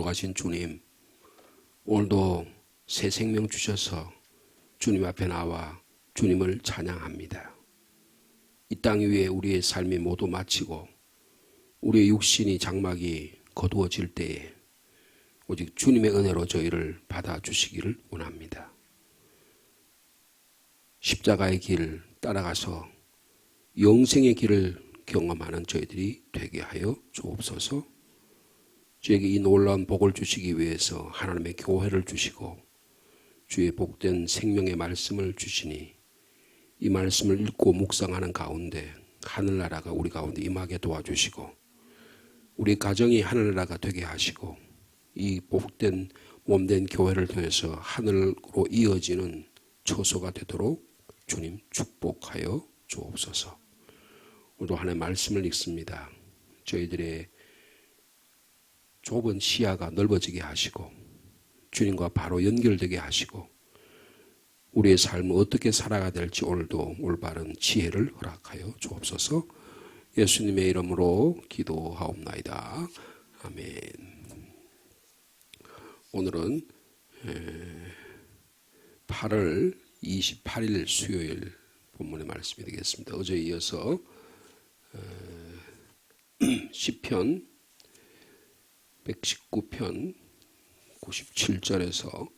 돌아가신 주님, 오늘도 새 생명 주셔서 주님 앞에 나와 주님을 찬양합니다. 이 땅 위에 우리의 삶이 모두 마치고 우리의 육신이 장막이 거두어질 때에 오직 주님의 은혜로 저희를 받아주시기를 원합니다. 십자가의 길 따라가서 영생의 길을 경험하는 저희들이 되게 하여 주옵소서. 저에게 이 놀라운 복을 주시기 위해서 하나님의 교회를 주시고 주의 복된 생명의 말씀을 주시니 이 말씀을 읽고 묵상하는 가운데 하늘나라가 우리 가운데 임하게 도와주시고 우리 가정이 하늘나라가 되게 하시고 이 복된 몸된 교회를 통해서 하늘로 이어지는 처소가 되도록 주님 축복하여 주옵소서. 오늘도 하나님의 말씀을 읽습니다. 저희들의 좁은 시야가 넓어지게 하시고 주님과 바로 연결되게 하시고 우리의 삶을 어떻게 살아가야 될지 오늘도 올바른 지혜를 허락하여 주옵소서. 예수님의 이름으로 기도하옵나이다. 아멘. 오늘은 8월 28일 수요일 본문의 말씀이 되겠습니다. 어제에 이어서 시편 119편 97절에서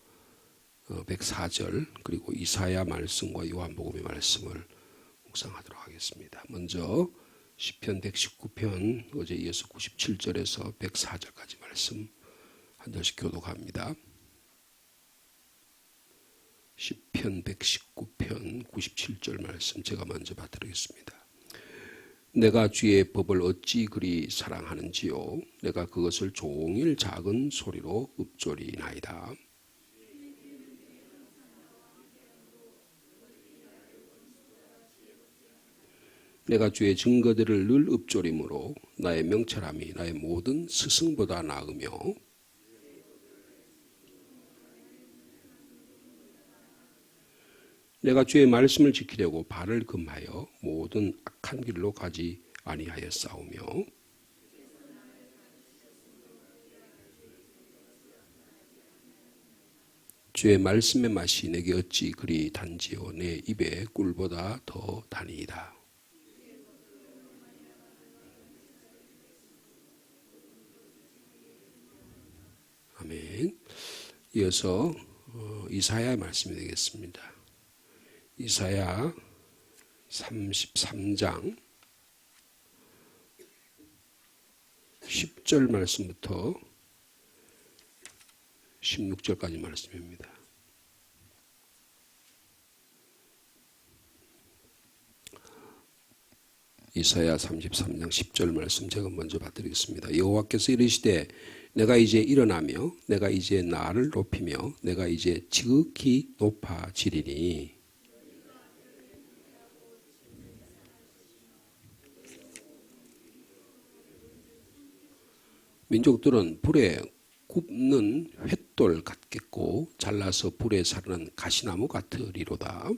104절 그리고 이사야 말씀과 요한복음의 말씀을 묵상하도록 하겠습니다. 먼저 시편 119편 어제 이어서 97절에서 104절까지 말씀 한 절씩 교독합니다. 시편 119편 97절 말씀 제가 먼저 받드리겠습니다. 내가 주의 법을 어찌 그리 사랑하는지요. 내가 그것을 종일 작은 소리로 읊조리나이다. 내가 주의 증거들을 늘 읊조림으로 나의 명철함이 나의 모든 스승보다 나으며 내가 주의 말씀을 지키려고 발을 금하여 모든 악한 길로 가지 아니하여 싸우며 주의 말씀의 맛이 내게 어찌 그리 단지요 내 입에 꿀보다 더 다니이다. 아멘. 이어서 이사야의 말씀이 되겠습니다. 이사야 33장 10절 말씀부터 16절까지 말씀입니다. 이사야 33장 10절 말씀 제가 먼저 받드리겠습니다. 여호와께서 이르시되 내가 이제 일어나며 내가 이제 나를 높이며 내가 이제 지극히 높아지리니 민족들은 불에 굽는 횃돌 같겠고 잘라서 불에 사르는 가시나무 같으리로다.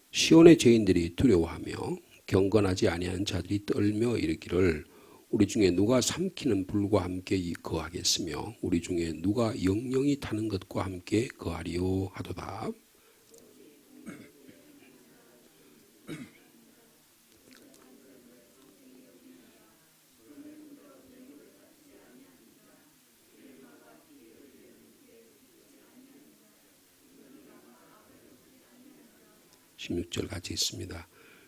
시온의 죄인들이 두려워하며 경건하지 아니한 자들이 떨며 이르기를 우리 중에 누가 삼키는 불과 함께 거하겠으며 우리 중에 누가 영영이 타는 것과 함께 거하리요 하도다. 16절 같이 있습니다.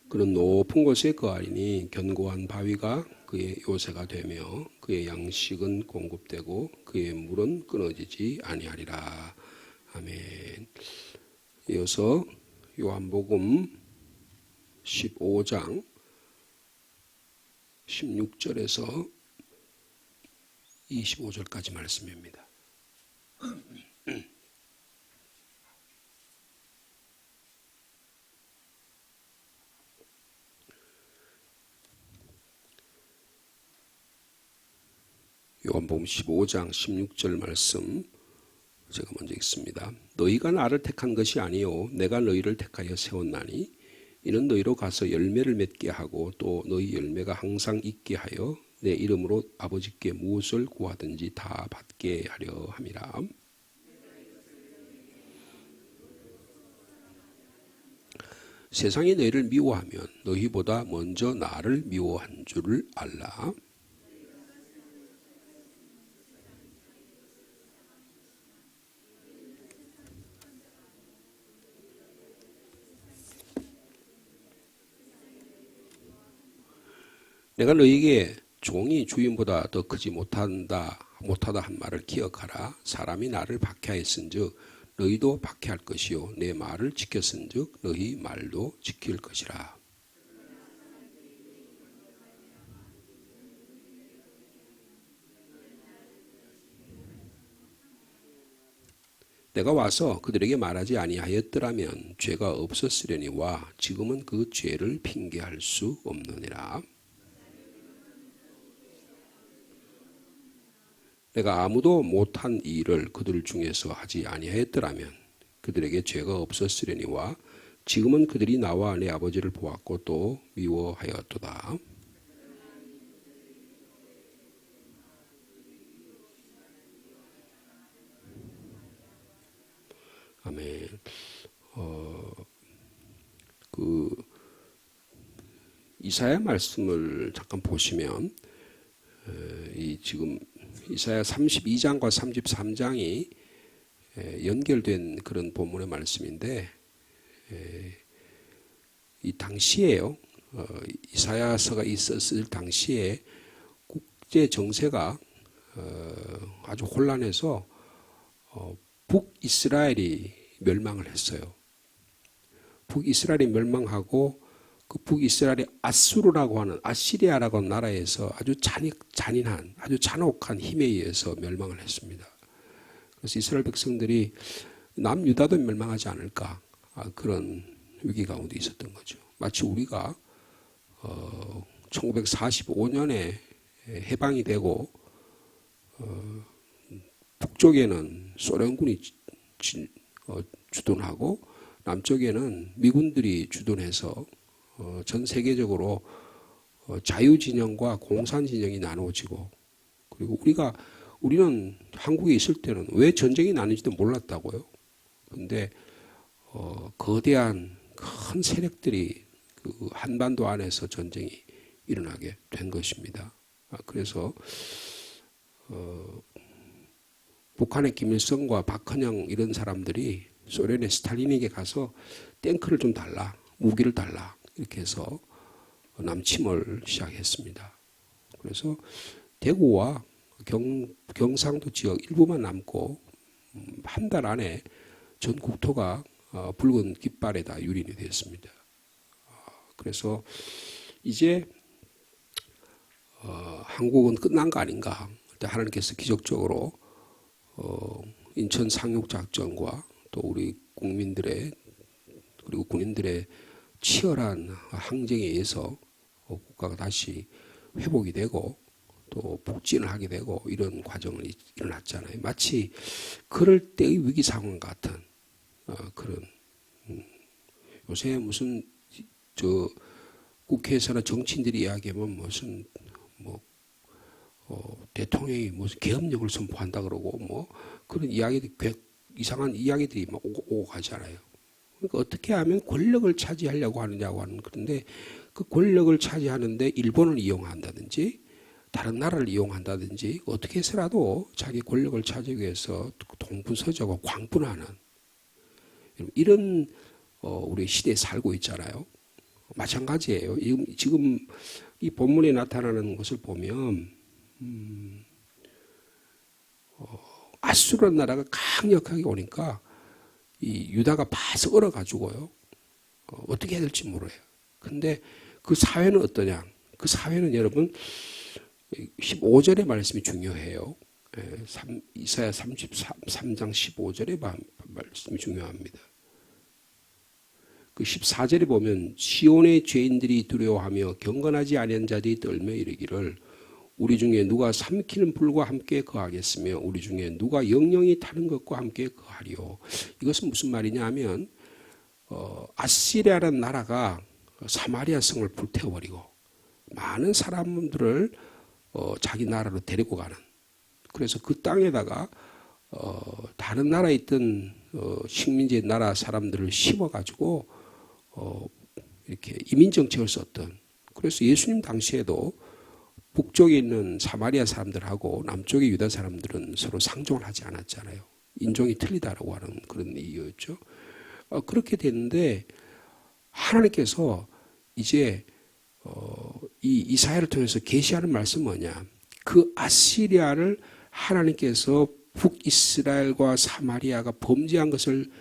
그는 높은 곳에 거하리니 견고한 바위가 그의 요새가 되며 그의 양식은 공급되고 그의 물은 끊어지지 아니하리라. 아멘. 이어서 요한복음 15장 16절에서 25절까지 말씀입니다. 요한복음 15장 16절 말씀 제가 먼저 읽습니다. 너희가 나를 택한 것이 아니요 내가 너희를 택하여 세웠나니 이는 너희로 가서 열매를 맺게 하고 또 너희 열매가 항상 있게 하여 내 이름으로 아버지께 무엇을 구하든지 다 받게 하려 함이라. 세상이 너희를 미워하면 너희보다 먼저 나를 미워한 줄을 알라. 내가 너희에게 종이 주인보다 더 크지 못하다 한 말을 기억하라. 사람이 나를 박해하였은즉 너희도 박해할 것이요 내 말을 지켰은즉 너희 말도 지킬 것이라. 내가 와서 그들에게 말하지 아니하였더라면 죄가 없었으려니와 지금은 그 죄를 핑계할 수 없느니라. 내가 아무도 못한 일을 그들 중에서 하지 아니하였더라면 그들에게 죄가 없었으려니와 지금은 그들이 나와 내 아버지를 보았고 또 미워하였도다. 아멘. 이사야 말씀을 잠깐 보시면 이 지금 이사야 32장과 33장이 연결된 그런 본문의 말씀인데 이 당시에요. 이사야서가 있었을 당시에 국제 정세가 아주 혼란해서 북이스라엘이 멸망을 했어요. 북이스라엘이 멸망하고 그 북이스라엘이 아수르라고 하는 아시리아라고 하는 나라에서 아주 잔인한 아주 잔혹한 힘에 의해서 멸망을 했습니다. 그래서 이스라엘 백성들이 남유다도 멸망하지 않을까 그런 위기 가운데 있었던 거죠. 마치 우리가 1945년에 해방이 되고 북쪽에는 소련군이 주둔하고 남쪽에는 미군들이 주둔해서 전 세계적으로 자유진영과 공산진영이 나누어지고 그리고 우리는 한국에 있을 때는 왜 전쟁이 나는지도 몰랐다고요. 그런데 거대한 큰 세력들이 그 한반도 안에서 전쟁이 일어나게 된 것입니다. 그래서 북한의 김일성과 박헌영 이런 사람들이 소련의 스탈린에게 가서 탱크를 좀 달라, 무기를 달라 이렇게 해서 남침을 시작했습니다. 그래서 대구와 경상도 지역 일부만 남고 한 달 안에 전 국토가 붉은 깃발에 다 유린이 되었습니다. 그래서 이제 한국은 끝난 거 아닌가. 하나님께서 기적적으로 인천 상륙작전과 또 우리 국민들의 그리고 군인들의 치열한 항쟁에 의해서 국가가 다시 회복이 되고 또 북진을 하게 되고 이런 과정이 일어났잖아요. 마치 그럴 때의 위기 상황 같은 그런 요새 무슨 국회에서나 정치인들이 이야기하면 무슨 대통령이 무슨 계엄령을 선포한다 그러고 뭐 그런 이야기들 이상한 이야기들이 막 오고 가잖아요. 그러니까 어떻게 하면 권력을 차지하려고 하느냐고 하는 그런데 그 권력을 차지하는데 일본을 이용한다든지 다른 나라를 이용한다든지 어떻게 해서라도 자기 권력을 차지하기 위해서 동분서주하고 광분하는 이런 우리 시대에 살고 있잖아요. 마찬가지예요. 지금 이 본문에 나타나는 것을 보면 아수르라는 나라가 강력하게 오니까 이 유다가 바서 얼어가지고요. 어떻게 해야 될지 몰라요. 근데 그 사회는 어떠냐? 그 사회는 여러분 15절의 말씀이 중요해요. 이사야 33장 15절의 말씀이 중요합니다. 그 14절에 보면 시온의 죄인들이 두려워하며 경건하지 아니한 자들이 떨며 이르기를 우리 중에 누가 삼키는 불과 함께 거하겠으며 우리 중에 누가 영영이 타는 것과 함께 거하리요. 이것은 무슨 말이냐 하면 아시리아라는 나라가 사마리아 성을 불태워버리고 많은 사람들을 자기 나라로 데리고 가는, 그래서 그 땅에다가 다른 나라에 있던 식민지 나라 사람들을 심어가지고 이렇게 이민 정책을 썼던, 그래서 예수님 당시에도 북쪽에 있는 사마리아 사람들하고 남쪽의 유다 사람들은 서로 상종을 하지 않았잖아요. 인종이 틀리다라고 하는 그런 이유였죠. 그렇게 됐는데 하나님께서 이제 이 이사야를 통해서 계시하는 말씀은 뭐냐? 그 아시리아를 하나님께서 북이스라엘과 사마리아가 범죄한 것을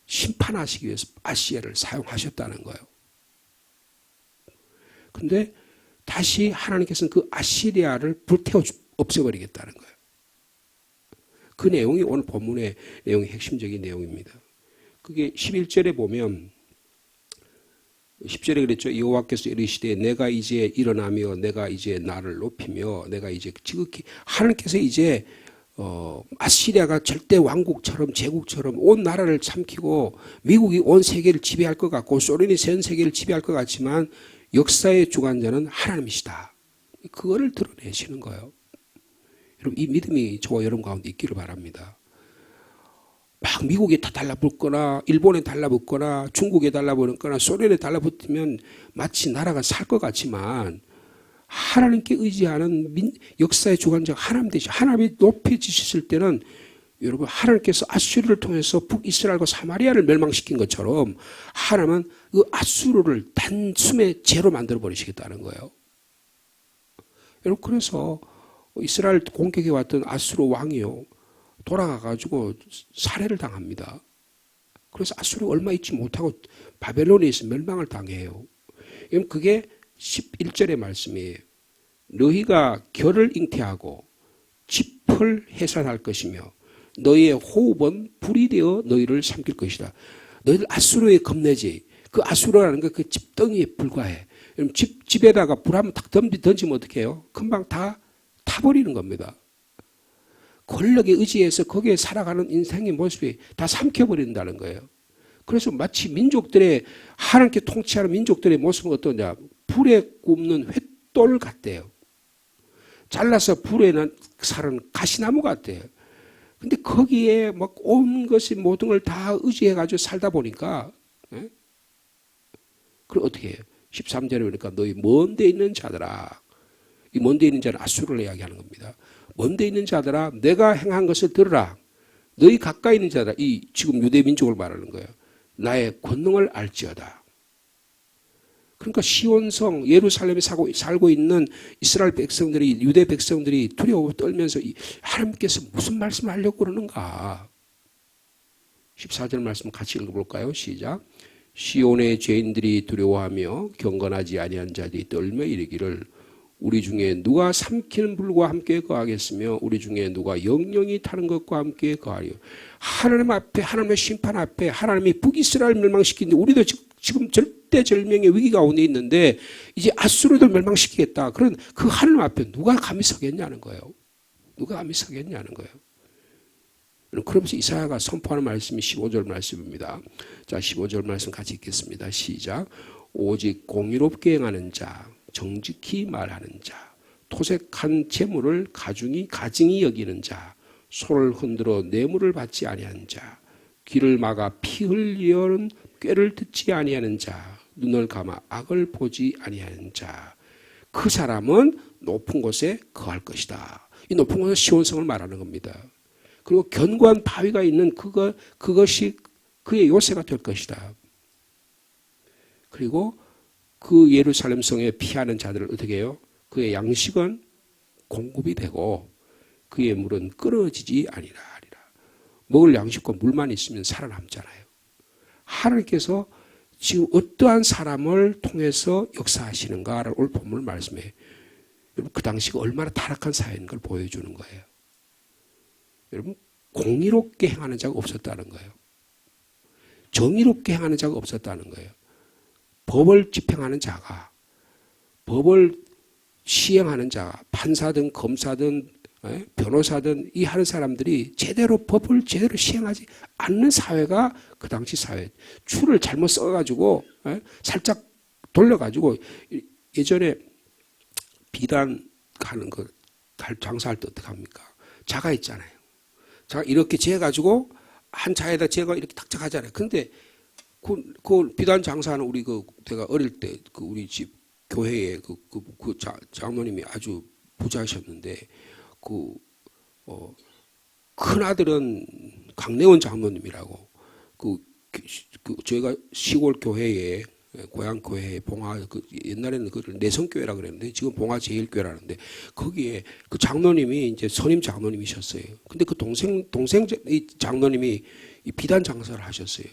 심판하시기 위해서 아시리아를 사용하셨다는 거예요. 근데 다시 하나님께서는 그 아시리아를 불태워 없애버리겠다는 거예요. 그 내용이 오늘 본문의 내용의 핵심적인 내용입니다. 그게 11절에 보면 10절에 그랬죠. 여호와께서 이르시되 내가 이제 일어나며 내가 이제 나를 높이며 내가 이제 지극히, 하나님께서 이제 아시리아가 절대 왕국처럼 제국처럼 온 나라를 삼키고 미국이 온 세계를 지배할 것 같고 소련이 전 세계를 지배할 것 같지만 역사의 주관자는 하나님이시다. 그거를 드러내시는 거예요. 여러분, 이 믿음이 저와 여러분 가운데 있기를 바랍니다. 막 미국에 다 달라붙거나 일본에 달라붙거나 중국에 달라붙거나 소련에 달라붙으면 마치 나라가 살 것 같지만 하나님께 의지하는 역사의 주관자가 하나님 되시, 하나님이 높여지셨을 때는 여러분, 하나님께서 아수르를 통해서 북이스라엘과 사마리아를 멸망시킨 것처럼 하나님은 그 아수르를 단숨에 죄로 만들어 버리시겠다는 거예요. 여러분, 그래서 이스라엘 공격해 왔던 아수르 왕이요 돌아가가지고 살해를 당합니다. 그래서 아수르가 얼마 있지 못하고 바벨론에서 멸망을 당해요. 그게 11절의 말씀이에요. 너희가 결을 잉태하고 짚을 해산할 것이며 너희의 호흡은 불이 되어 너희를 삼킬 것이다. 너희들 아수르에 겁내지. 그 아수르라는 거 그 집덩이에 불과해. 집에다가 불 한번 탁 던지면 어떻게 해요? 금방 다 타버리는 겁니다. 권력에 의지해서 거기에 살아가는 인생의 모습이 다 삼켜버린다는 거예요. 그래서 마치 민족들의, 하나님께 통치하는 민족들의 모습은 어떠냐? 불에 굽는 횃돌 같대요. 잘라서 불에 사는 가시나무 같대요. 근데 거기에 막 온 것이 모든 걸 다 의지해가지고 살다 보니까, 예? 그럼 어떻게 해요? 13절에 보니까 너희 먼 데 있는 자들아, 이 먼 데 있는 자는 아수르를 이야기하는 겁니다. 먼 데 있는 자들아, 내가 행한 것을 들으라. 너희 가까이 있는 자들아, 이 지금 유대 민족을 말하는 거예요. 나의 권능을 알지어다. 그러니까 시온성 예루살렘에 살고 있는 이스라엘 백성들이, 유대 백성들이 두려워 떨면서 하나님께서 무슨 말씀을 하려고 그러는가. 14절 말씀 같이 읽어볼까요? 시작. 시온의 죄인들이 두려워하며 경건하지 아니한 자들이 떨며 이르기를 우리 중에 누가 삼키는 불과 함께 거하겠으며 우리 중에 누가 영영이 타는 것과 함께 거하리요. 하나님 앞에, 하나님의 심판 앞에 하나님이 북이스라엘 멸망시키는데 우리도 지금 절대절명의 위기 가운데 있는데 이제 아수르도 멸망시키겠다. 그런 그 하나님 앞에 누가 감히 서겠냐는 거예요. 누가 감히 서겠냐는 거예요. 그러면서 이사야가 선포하는 말씀이 15절 말씀입니다. 자, 15절 말씀 같이 읽겠습니다. 시작. 오직 공의롭게 행하는 자, 정직히 말하는 자, 토색한 재물을 가증히 여기는 자, 손을 흔들어 뇌물을 받지 아니하는 자, 귀를 막아 피 흘리려는 꾀를 듣지 아니하는 자, 눈을 감아 악을 보지 아니하는 자, 그 사람은 높은 곳에 거할 것이다. 이 높은 곳은 시온성을 말하는 겁니다. 그리고 견고한 바위가 있는 그것이 그의 요새가 될 것이다. 그리고 그 예루살렘 성에 피하는 자들을 어떻게 해요? 그의 양식은 공급이 되고 그의 물은 끊어지지 아니라. 먹을 양식과 물만 있으면 살아남잖아요. 하나님께서 지금 어떠한 사람을 통해서 역사하시는가를 오늘 본문을 말씀해요. 여러분, 그 당시가 얼마나 타락한 사회인 걸 보여주는 거예요. 여러분, 공의롭게 행하는 자가 없었다는 거예요. 정의롭게 행하는 자가 없었다는 거예요. 법을 집행하는 자가, 법을 시행하는 자가, 판사든 검사든 변호사든 이 하는 사람들이 제대로 법을 제대로 시행하지 않는 사회가 그 당시 사회. 추를 잘못 써가지고 살짝 돌려가지고 예전에 비단 하는 거 장사할 때 어떻게 합니까? 자가 있잖아요. 자가 이렇게 재가지고 한 자에다 재가 이렇게 탁탁 하잖아요. 근데 그 비단 장사는 우리 내가 어릴 때 우리 집 교회에 장모님이 아주 부자셨는데 큰 아들은 강내원 장로님이라고 저희가 시골 교회에 고향 교회에 봉화 옛날에는 그걸 내성교회라 그랬는데 지금 봉화 제일교회라는데 거기에 그 장로님이 이제 선임 장로님이셨어요. 근데 그 동생 이 장로님이 이 비단 장사를 하셨어요.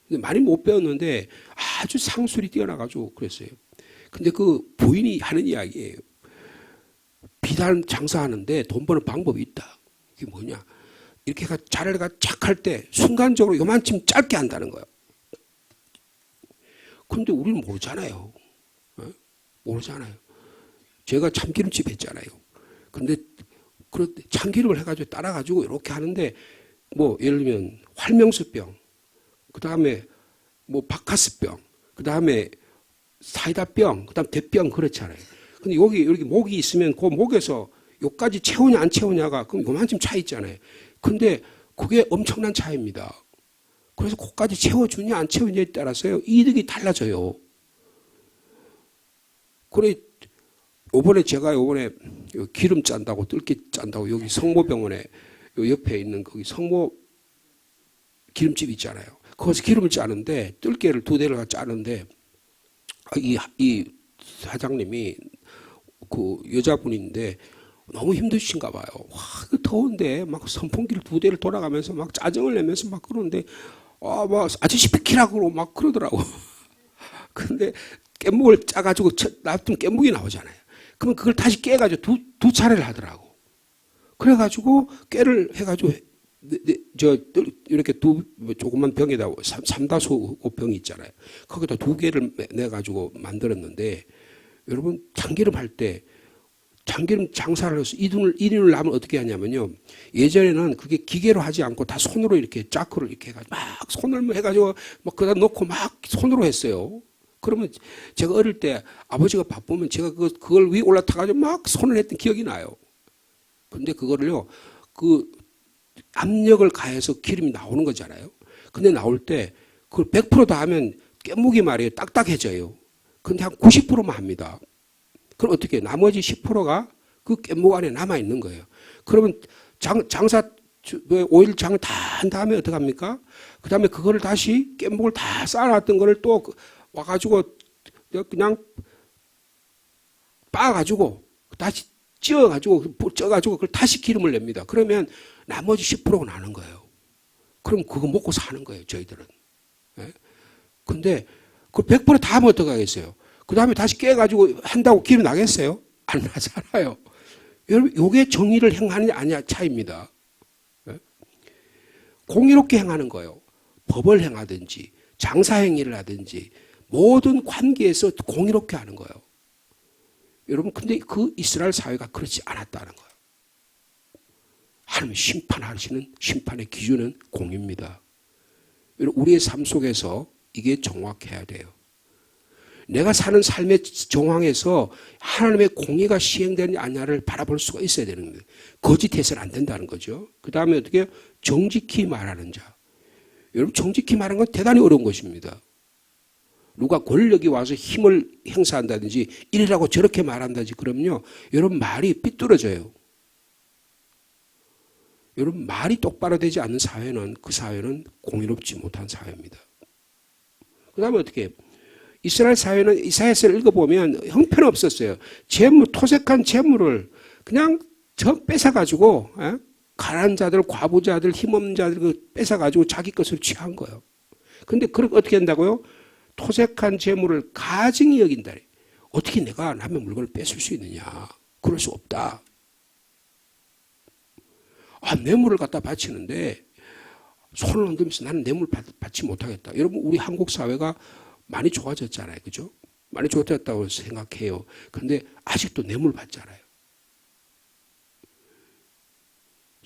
근데 많이 못 배웠는데 아주 상술이 뛰어나가지고 그랬어요. 근데 그 부인이 하는 이야기예요. 비단 장사하는데 돈 버는 방법이 있다. 이게 뭐냐? 이렇게 자리가 착 할 때 순간적으로 요만큼 짧게 한다는 거예요. 근데 우리는 모르잖아요. 모르잖아요. 제가 참기름집 했잖아요. 근데 참기름을 해가지고 따라가지고 이렇게 하는데 뭐 예를 들면 활명수병, 그 다음에 뭐 바카스병, 그 다음에 사이다병, 그 다음 대병 그렇잖아요. 근데 여기 목이 있으면 그 목에서 여기까지 채우냐 안 채우냐가 그럼 요만큼 차이 있잖아요. 근데 그게 엄청난 차이입니다. 그래서 거기까지 채워주냐 안 채우냐에 따라서요 이득이 달라져요. 그래 제가 요번에 기름 짠다고 뜰기 짠다고 여기 성모병원에 요 옆에 있는 거기 성모 기름집 있잖아요. 거기서 기름을 짜는데 뜰개를 2대를 짜는데 이 사장님이 그 여자분인데 너무 힘드신가 봐요. 와, 더운데 막 선풍기를 2대를 돌아가면서 막 짜증을 내면서 막 그러는데 막 아저씨 비키라고 막 그러더라고. 근데 깻묵을 짜가지고 놔두면 깻묵이 나오잖아요. 그러면 그걸 다시 깨가지고 두 차례를 하더라고. 그래가지고 깨를 해가지고 이렇게 조그만 병에다 삼다소 병이 있잖아요. 거기다 2개를 내가지고 만들었는데 여러분 참기름 할 때 참기름 장사를 해서 1인을 나면 어떻게 하냐면요. 예전에는 그게 기계로 하지 않고 다 손으로 이렇게 짜크를 이렇게 해가지고 막 손을 해가지고 막 그다 놓고 막 손으로 했어요. 그러면 제가 어릴 때 아버지가 바쁘면 제가 그걸 위에 올라타가지고 막 손을 했던 기억이 나요. 근데 그거를요, 압력을 가해서 기름이 나오는 거잖아요. 근데 나올 때 그걸 100%다 하면 깻묵이 말이에요. 딱딱해져요. 근데 한 90%만 합니다. 그럼 어떻게 해요? 나머지 10%가 그 깻묵 안에 남아있는 거예요. 그러면 장사, 오일 장을 다 한 다음에 어떻게 합니까? 그 다음에 그거를 다시 깻묵을 다 쌓아놨던 거를 또 와가지고 그냥 빻아가지고 다시 쪄가지고 그걸 다시 기름을 냅니다. 그러면 나머지 10%가 나는 거예요. 그럼 그거 먹고 사는 거예요, 저희들은. 예? 근데 그 100%다 하면 어떡하겠어요? 그 다음에 다시 깨가지고 한다고 기름 나겠어요? 안 나잖아요. 여러분, 요게 정의를 행하느냐, 아니냐 차이입니다. 예? 공의롭게 행하는 거예요. 법을 행하든지, 장사행위를 하든지, 모든 관계에서 공의롭게 하는 거예요. 여러분, 근데 그 이스라엘 사회가 그렇지 않았다는 거예요. 하나님 심판하시는 심판의 기준은 공입니다. 우리의 삶 속에서 이게 정확해야 돼요. 내가 사는 삶의 정황에서 하나님의 공의가 시행되느냐 아니냐를 바라볼 수가 있어야 되는 거예요. 거짓해서는 안 된다는 거죠. 그 다음에 어떻게 정직히 말하는 자. 여러분 정직히 말하는 건 대단히 어려운 것입니다. 누가 권력이 와서 힘을 행사한다든지 이래라고 저렇게 말한다든지 그러면요. 여러분 말이 삐뚤어져요. 여러분 말이 똑바로 되지 않는 사회는 그 사회는 공의롭지 못한 사회입니다. 그 다음에 어떻게 이스라엘 사회는 이사야서를 읽어보면 형편없었어요. 토색한 재물을 그냥 뺏어가지고 가난한 자들, 과부자들, 힘없는 자들 뺏어가지고 자기 것을 취한 거예요. 근데 그렇게 어떻게 한다고요? 토색한 재물을 가증히 여긴다. 어떻게 내가 남의 물건을 뺏을 수 있느냐? 그럴 수 없다. 뇌물을 갖다 바치는데 손을 흔들면서 나는 뇌물 받지 못하겠다. 여러분 우리 한국 사회가 많이 좋아졌잖아요. 그죠? 많이 좋아졌다고 생각해요. 그런데 아직도 뇌물 받잖아요.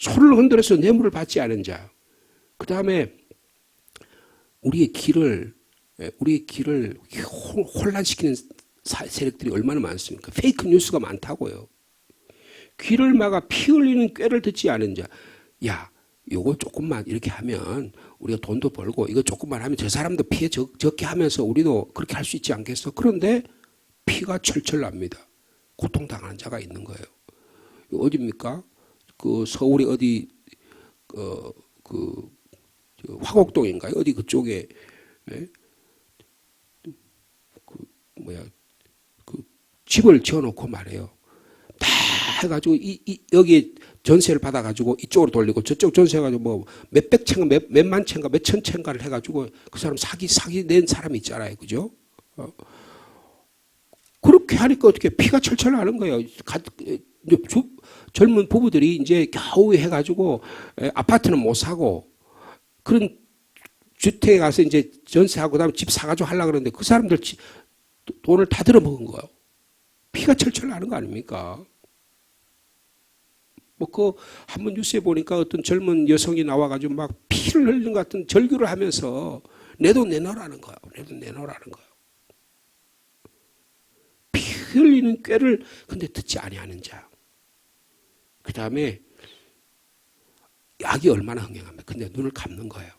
손을 흔들어서 뇌물을 받지 않은 자. 그 다음에 우리의 길을 혼란시키는 세력들이 얼마나 많습니까? 페이크 뉴스가 많다고요. 귀를 막아 피 흘리는 꾀를 듣지 않은 자. 야, 요거 조금만 이렇게 하면 우리가 돈도 벌고 이거 조금만 하면 저 사람도 피해 적게 하면서 우리도 그렇게 할 수 있지 않겠어? 그런데 피가 철철 납니다. 고통당하는 자가 있는 거예요. 어디입니까? 그 서울이 어디 화곡동인가요? 어디 그쪽에 예? 그 집을 지어놓고 말해요. 다 해가지고 여기 전세를 받아가지고 이쪽으로 돌리고 저쪽 전세 해가지고 뭐 몇백 채인가 몇만 채인가 몇천 채인가를 해가지고 그 사람 사기 낸 사람이 있잖아요, 그죠? 그렇게 하니까 어떻게 피가 철철 나는 거예요. 젊은 부부들이 이제 겨우 해가지고 아파트는 못 사고 그런 주택에 가서 이제 전세하고 그다음에 집 사가지고 하려고 그러는데 그 사람들 돈을 다 들어먹은 거예요. 피가 철철 나는 거 아닙니까? 뭐 그 한번 뉴스에 보니까 어떤 젊은 여성이 나와가지고 막 피를 흘리는 것 같은 절규를 하면서 내 돈 내놓으라는 거예요. 내 돈 내놓으라는 거예요. 피 흘리는 꾀를 근데 듣지 아니하는 자. 그 다음에 악이 얼마나 흥행합니까? 근데 눈을 감는 거예요.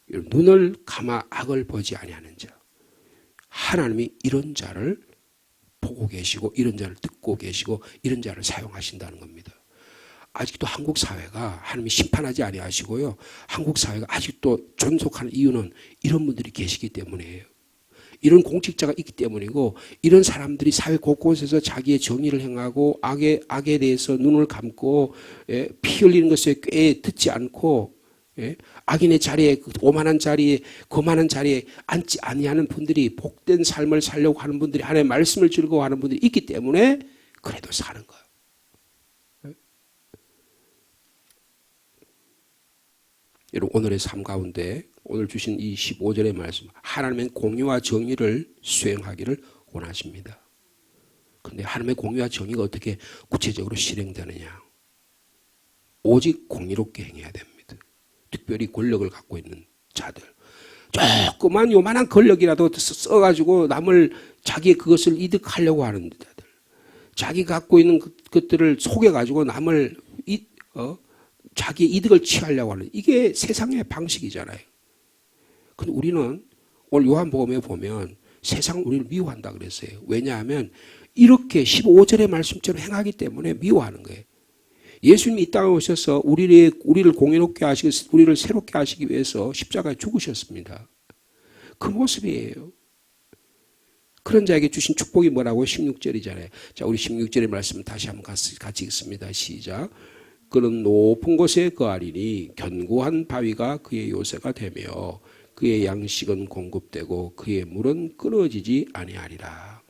눈을 감아 악을 보지 아니하는 자. 하나님이 이런 자를 보고 계시고 이런 자를 듣고 계시고 이런 자를 사용하신다는 겁니다. 아직도 한국 사회가 하나님이 심판하지 아니하시고요. 한국 사회가 아직도 존속하는 이유는 이런 분들이 계시기 때문이에요. 이런 공직자가 있기 때문이고 이런 사람들이 사회 곳곳에서 자기의 정의를 행하고 악에 대해서 눈을 감고 피 흘리는 것에 꽤 듣지 않고 악인의 자리에 오만한 자리에 거만한 자리에 앉지 아니하는 분들이 복된 삶을 살려고 하는 분들이 하나님의 말씀을 즐거워하는 분들이 있기 때문에 그래도 사는 거예요. 여러분 오늘의 삶 가운데 오늘 주신 이 15절의 말씀 하나님의 공의와 정의를 수행하기를 원하십니다. 그런데 하나님의 공의와 정의가 어떻게 구체적으로 실행되느냐. 오직 공의롭게 행해야 됩니다. 특별히 권력을 갖고 있는 자들. 조그만 요만한 권력이라도 써가지고 남을 자기의 그것을 이득하려고 하는 자들. 자기 갖고 있는 것들을 속여가지고 남을 자기의 이득을 취하려고 하는 이게 세상의 방식이잖아요. 근데 우리는 오늘 요한복음에 보면 세상은 우리를 미워한다 그랬어요. 왜냐하면 이렇게 15절의 말씀처럼 행하기 때문에 미워하는 거예요. 예수님이 이 땅에 오셔서 우리를 공의롭게 하시고 우리를 새롭게 하시기 위해서 십자가에 죽으셨습니다. 그 모습이에요. 그런 자에게 주신 축복이 뭐라고 16절이잖아요. 자, 우리 16절의 말씀 다시 한번 같이 읽습니다. 시작. 그는 높은 곳에 거하리니 견고한 바위가 그의 요새가 되며 그의 양식은 공급되고 그의 물은 끊어지지 아니하리라.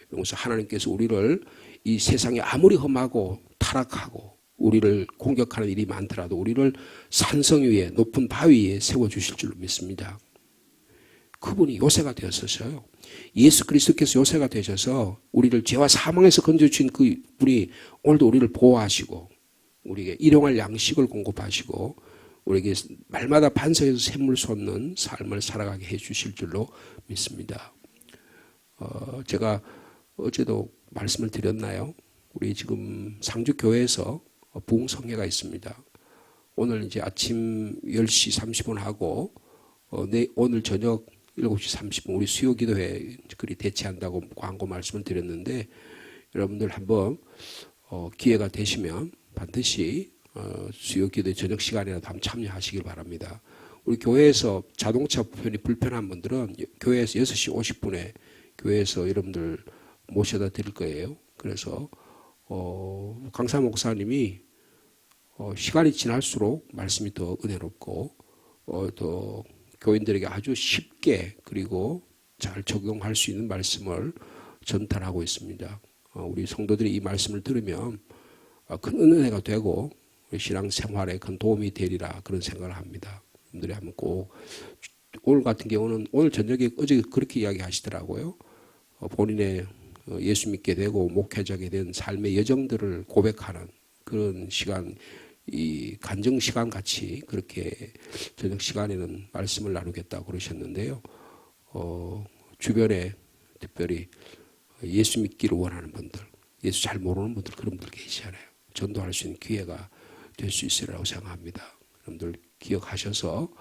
그래서 하나님께서 우리를 이 세상에 아무리 험하고 타락하고 우리를 공격하는 일이 많더라도 우리를 산성 위에 높은 바위 위에 세워주실 줄로 믿습니다. 그분이 요새가 되었어요. 예수 그리스도께서 요새가 되셔서 우리를 죄와 사망에서 건져주신 그 분이 오늘도 우리를 보호하시고 우리에게 일용할 양식을 공급하시고 우리에게 말마다 반석에서 샘물 솟는 삶을 살아가게 해주실 줄로 믿습니다. 제가 어제도 말씀을 드렸나요? 우리 지금 상주교회에서 부흥성회가 있습니다. 오늘 이제 아침 10시 30분 하고 오늘 저녁 7시 30분 우리 수요기도회 그리 대체한다고 광고 말씀을 드렸는데 여러분들 한번 기회가 되시면 반드시 수요기도회 저녁 시간이라도 한번 참여하시길 바랍니다. 우리 교회에서 자동차 편이 불편한 분들은 교회에서 6시 50분에 교회에서 여러분들 모셔다 드릴 거예요. 그래서 강사 목사님이 시간이 지날수록 말씀이 더 은혜롭고 더 교인들에게 아주 쉽게 그리고 잘 적용할 수 있는 말씀을 전달하고 있습니다. 우리 성도들이 이 말씀을 들으면 큰 은혜가 되고 신앙생활에 큰 도움이 되리라 그런 생각을 합니다. 여러분들이 한번 꼭 오늘 같은 경우는 오늘 저녁에 어제 그렇게 이야기하시더라고요. 본인의 예수 믿게 되고 목회자게 된 삶의 여정들을 고백하는 그런 시간 이 간증 시간 같이 그렇게 저녁 시간에는 말씀을 나누겠다고 그러셨는데요. 주변에 특별히 예수 믿기를 원하는 분들, 예수 잘 모르는 분들, 그런 분들 계시잖아요. 전도할 수 있는 기회가 될 수 있으리라고 생각합니다. 여러분들 기억하셔서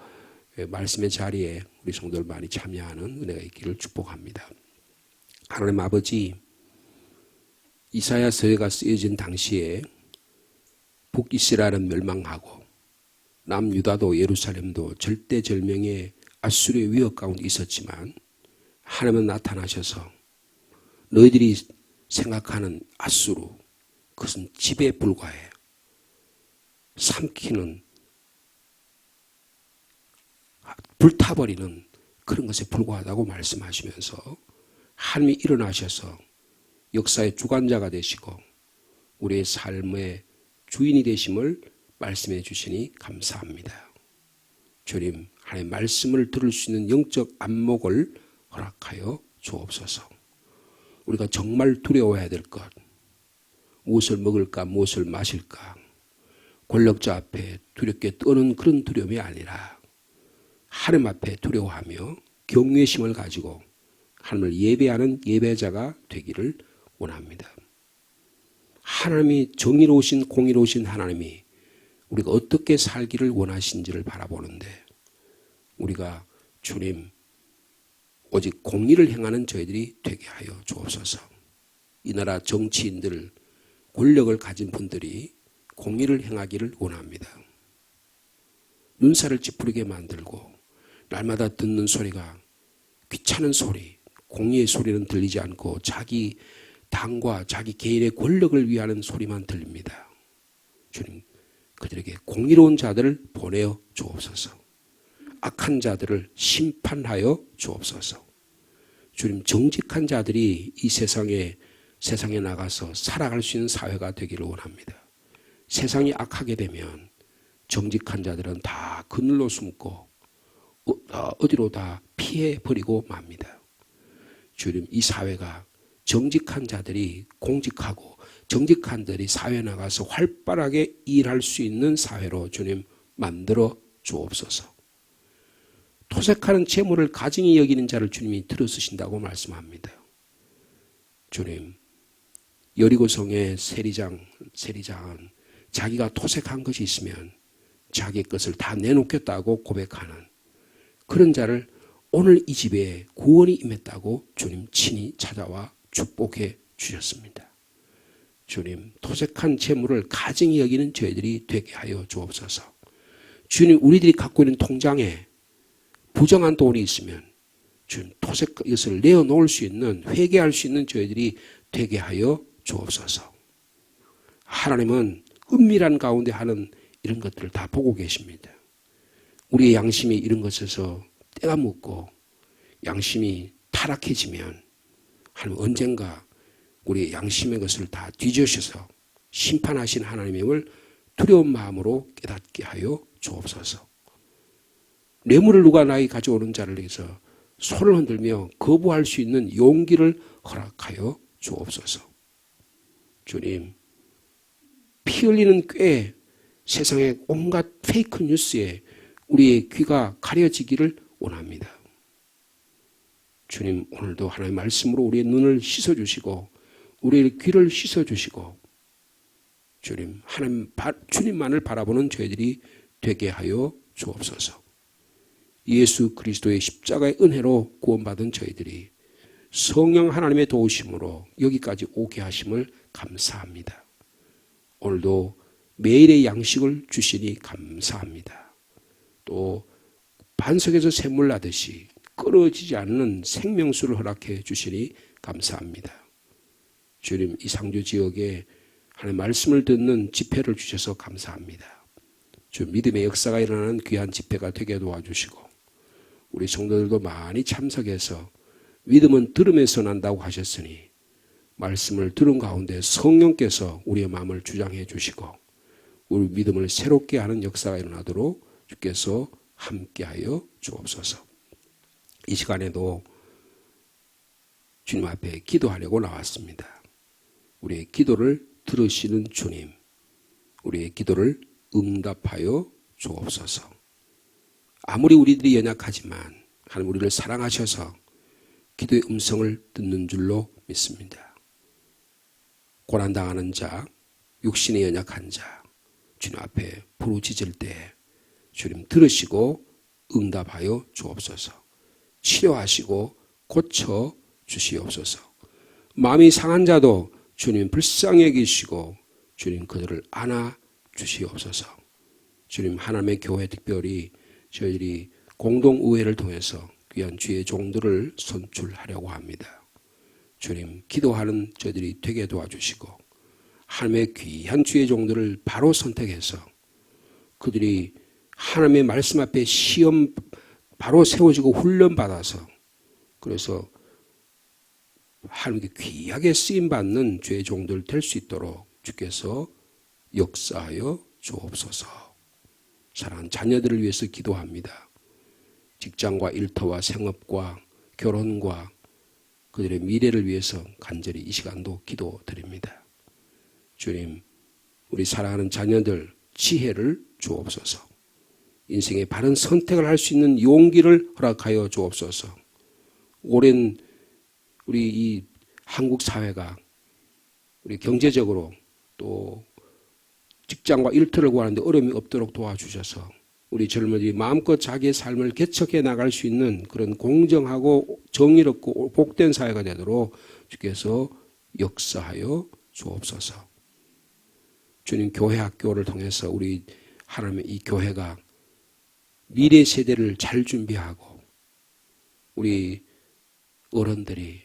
말씀의 자리에 우리 성도들 많이 참여하는 은혜가 있기를 축복합니다. 하나님 아버지, 이사야 서예가 쓰여진 당시에 북이스라엘은 멸망하고 남유다도 예루살렘도 절대절명의 아수르의 위협 가운데 있었지만 하나님은 나타나셔서 너희들이 생각하는 아수르, 그것은 집에 불과해. 삼키는, 불타버리는 그런 것에 불과하다고 말씀하시면서 하나님이 일어나셔서 역사의 주관자가 되시고 우리의 삶의 주인이 되심을 말씀해 주시니 감사합니다. 주님, 하나님의 말씀을 들을 수 있는 영적 안목을 허락하여 주옵소서. 우리가 정말 두려워해야 될 것, 무엇을 먹을까, 무엇을 마실까, 권력자 앞에 두렵게 떠는 그런 두려움이 아니라 하나님 앞에 두려워하며 경외의 심을 가지고 하나님을 예배하는 예배자가 되기를 원합니다. 하나님이 정의로우신 공의로우신 하나님이 우리가 어떻게 살기를 원하신지를 바라보는데 우리가 주님 오직 공의를 행하는 저희들이 되게 하여 주옵소서. 이 나라 정치인들, 권력을 가진 분들이 공의를 행하기를 원합니다. 눈살을 찌푸리게 만들고 날마다 듣는 소리가 귀찮은 소리, 공의의 소리는 들리지 않고 자기 당과 자기 개인의 권력을 위하는 소리만 들립니다. 주님, 그들에게 공의로운 자들을 보내어 주옵소서. 악한 자들을 심판하여 주옵소서. 주님, 정직한 자들이 이 세상에 나가서 살아갈 수 있는 사회가 되기를 원합니다. 세상이 악하게 되면 정직한 자들은 다 그늘로 숨고 어디로 다 피해버리고 맙니다. 주님, 이 사회가 정직한 자들이 공직하고 정직한 자들이 사회에 나가서 활발하게 일할 수 있는 사회로 주님 만들어 주옵소서. 토색하는 재물을 가증히 여기는 자를 주님이 들어쓰신다고 말씀합니다. 주님, 여리고성의 세리장은 자기가 토색한 것이 있으면 자기 것을 다 내놓겠다고 고백하는 그런 자를 오늘 이 집에 구원이 임했다고 주님 친히 찾아와 축복해 주셨습니다. 주님, 토색한 재물을 가증히 여기는 저희들이 되게 하여 주옵소서. 주님, 우리들이 갖고 있는 통장에 부정한 돈이 있으면 주님, 토색 이것을 내어놓을 수 있는, 회개할 수 있는 저희들이 되게 하여 주옵소서. 하나님은 은밀한 가운데 하는 이런 것들을 다 보고 계십니다. 우리의 양심이 이런 것에서 때가 묻고 양심이 타락해지면 하나님 언젠가 우리의 양심의 것을 다 뒤져셔서 심판하신 하나님임을 두려운 마음으로 깨닫게 하여 주옵소서. 뇌물을 누가 나에게 가져오는 자를 위해서 손을 흔들며 거부할 수 있는 용기를 허락하여 주옵소서. 주님, 피 흘리는 꾀, 세상의 온갖 페이크 뉴스에 우리의 귀가 가려지기를 원합니다. 주님, 오늘도 하나님의 말씀으로 우리의 눈을 씻어주시고 우리의 귀를 씻어주시고 주님, 주님만을 바라보는 저희들이 되게 하여 주옵소서. 예수 그리스도의 십자가의 은혜로 구원받은 저희들이 성령 하나님의 도우심으로 여기까지 오게 하심을 감사합니다. 오늘도 매일의 양식을 주시니 감사합니다. 또 반석에서 샘물 나듯이 끊어지지 않는 생명수를 허락해 주시니 감사합니다. 주님, 이 상주 지역에 하나님의 말씀을 듣는 집회를 주셔서 감사합니다. 주 믿음의 역사가 일어나는 귀한 집회가 되게 도와주시고 우리 성도들도 많이 참석해서 믿음은 들음에서 난다고 하셨으니 말씀을 들은 가운데 성령께서 우리의 마음을 주장해 주시고 우리 믿음을 새롭게 하는 역사가 일어나도록 주께서 함께하여 주옵소서. 이 시간에도 주님 앞에 기도하려고 나왔습니다. 우리의 기도를 들으시는 주님, 우리의 기도를 응답하여 주옵소서. 아무리 우리들이 연약하지만 하나님 우리를 사랑하셔서 기도의 음성을 듣는 줄로 믿습니다. 고난당하는 자, 육신의 연약한 자, 주님 앞에 부르짖을 때 주님 들으시고 응답하여 주옵소서. 치료하시고 고쳐 주시옵소서. 마음이 상한 자도 주님 불쌍히 여기시고 주님 그들을 안아 주시옵소서. 주님 하나님의 교회 특별히 저희들이 공동의회를 통해서 귀한 주의 종들을 선출하려고 합니다. 주님 기도하는 저희들이 되게 도와주시고 하나님의 귀한 주의 종들을 바로 선택해서 그들이 하나님의 말씀 앞에 시험 바로 세워지고 훈련받아서 그래서 하나님께 귀하게 쓰임받는 주의 종들 될 수 있도록 주께서 역사하여 주옵소서. 사랑하는 자녀들을 위해서 기도합니다. 직장과 일터와 생업과 결혼과 그들의 미래를 위해서 간절히 이 시간도 기도드립니다. 주님, 우리 사랑하는 자녀들 지혜를 주옵소서. 인생의 바른 선택을 할 수 있는 용기를 허락하여 주옵소서. 오랜 우리 이 한국 사회가 우리 경제적으로 또 직장과 일터를 구하는데 어려움이 없도록 도와주셔서 우리 젊은이들이 마음껏 자기의 삶을 개척해 나갈 수 있는 그런 공정하고 정의롭고 복된 사회가 되도록 주께서 역사하여 주옵소서. 주님 교회 학교를 통해서 우리 하나님의 이 교회가 미래 세대를 잘 준비하고 우리 어른들이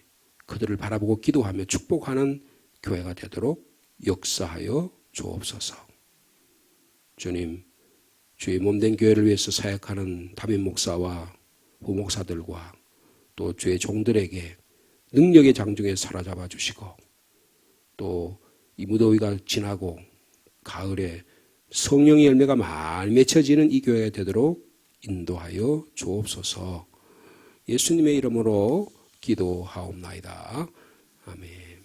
그들을 바라보고 기도하며 축복하는 교회가 되도록 역사하여 주옵소서. 주님, 주의 몸된 교회를 위해서 사역하는 담임 목사와 부목사들과 또 주의 종들에게 능력의 장중에 사로잡아 주시고 또 이 무더위가 지나고 가을에 성령의 열매가 많이 맺혀지는 이 교회가 되도록 인도하여 주옵소서. 예수님의 이름으로 기도하옵나이다. 아멘.